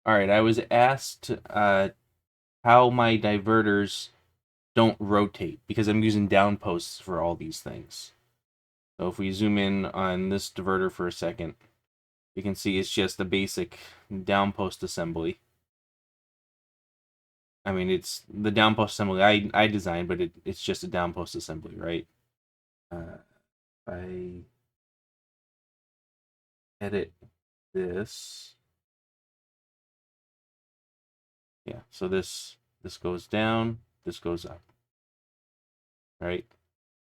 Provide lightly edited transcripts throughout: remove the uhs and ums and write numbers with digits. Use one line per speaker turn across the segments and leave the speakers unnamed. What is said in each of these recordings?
All right, I was asked how my diverters don't rotate because I'm using down posts for all these things. So if we zoom in on this diverter for a second, you can see it's just a basic down post assembly. I mean, it's the down post assembly I designed, but it's just a down post assembly, right? I edit this. Yeah, so this goes down, this goes up, right?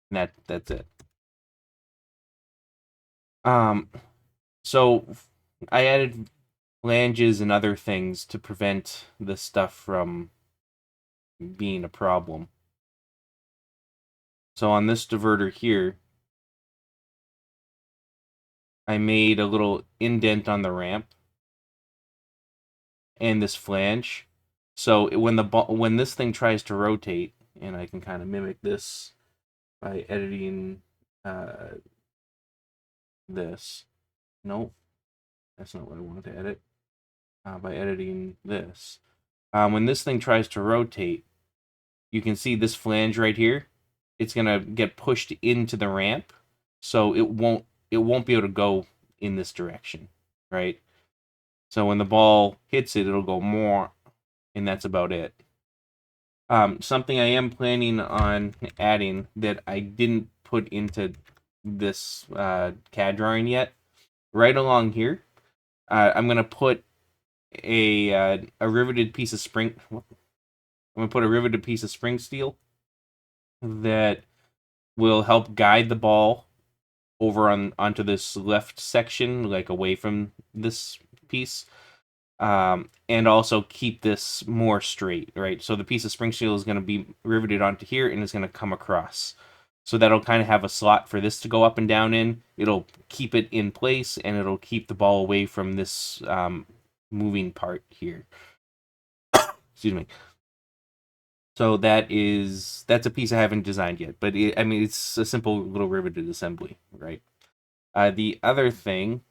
And that's it. Um, so I added flanges and other things to prevent this stuff from being a problem. So on this diverter here, I made a little indent on the ramp and this flange. So when this thing tries to rotate, and I can kind of mimic this by editing uh, this. Nope, that's not what I wanted to edit. By editing this. When this thing tries to rotate, you can see this flange right here. It's gonna get pushed into the ramp, so it won't be able to go in this direction, right? So when the ball hits it, it'll go more, and that's about it. Something I am planning on adding that I didn't put into this CAD drawing yet, right along here, I'm gonna put a riveted piece of spring. I'm gonna put a riveted piece of spring steel that will help guide the ball over onto this left section, like away from this piece, and also keep this more straight, right? So the piece of spring steel is going to be riveted onto here and it's going to come across. So that'll kind of have a slot for this to go up and down in. It'll keep it in place and it'll keep the ball away from this moving part here. Excuse me. So that's a piece I haven't designed yet, but I mean it's a simple little riveted assembly, right? The other thing,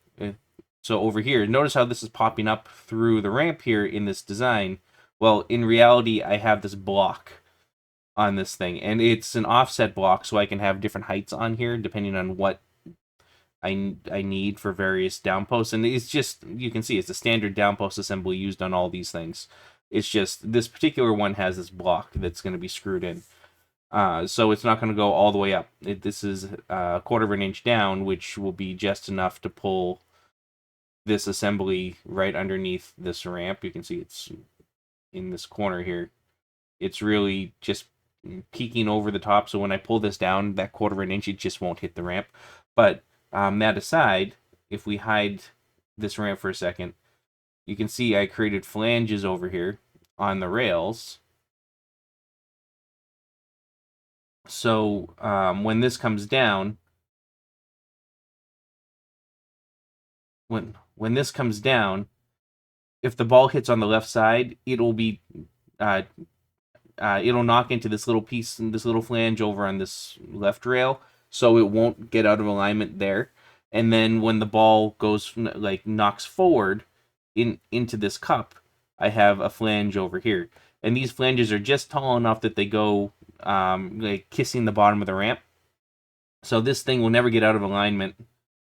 so over here, notice how this is popping up through the ramp here in this design. Well, in reality, I have this block on this thing, and it's an offset block, so I can have different heights on here depending on what I need for various downposts. And it's just, you can see it's a standard downpost assembly used on all these things. It's just this particular one has this block that's going to be screwed in. So it's not going to go all the way up. This is a quarter of an inch down, which will be just enough to pull this assembly right underneath this ramp. You can see it's in this corner here. It's really just peeking over the top. So when I pull this down, that quarter of an inch, it just won't hit the ramp. But that aside, if we hide this ramp for a second, you can see I created flanges over here on the rails. So when this comes down, when this comes down, if the ball hits on the left side, uh, it'll knock into this little piece, this little flange over on this left rail, so it won't get out of alignment there. And then when the ball goes like knocks forward into this cup, I have a flange over here, and these flanges are just tall enough that they go like kissing the bottom of the ramp. So this thing will never get out of alignment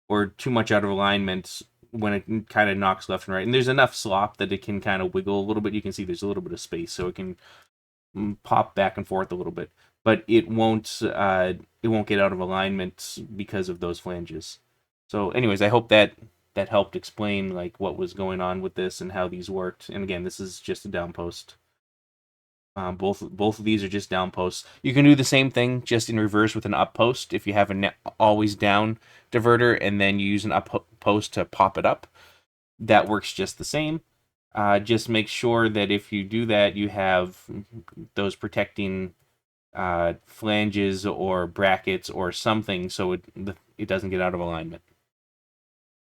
or too much out of alignment when it kind of knocks left and right. And there's enough slop that it can kind of wiggle a little bit. You can see there's a little bit of space, so it can pop back and forth a little bit. But it won't get out of alignment because of those flanges. So, anyways, I hope that helped explain like what was going on with this and how these worked. And again, this is just a down post. Both of these are just down posts. You can do the same thing just in reverse with an up post. If you have an always down diverter and then you use an up post to pop it up, that works just the same. Just make sure that if you do that, you have those protecting flanges or brackets or something so it doesn't get out of alignment.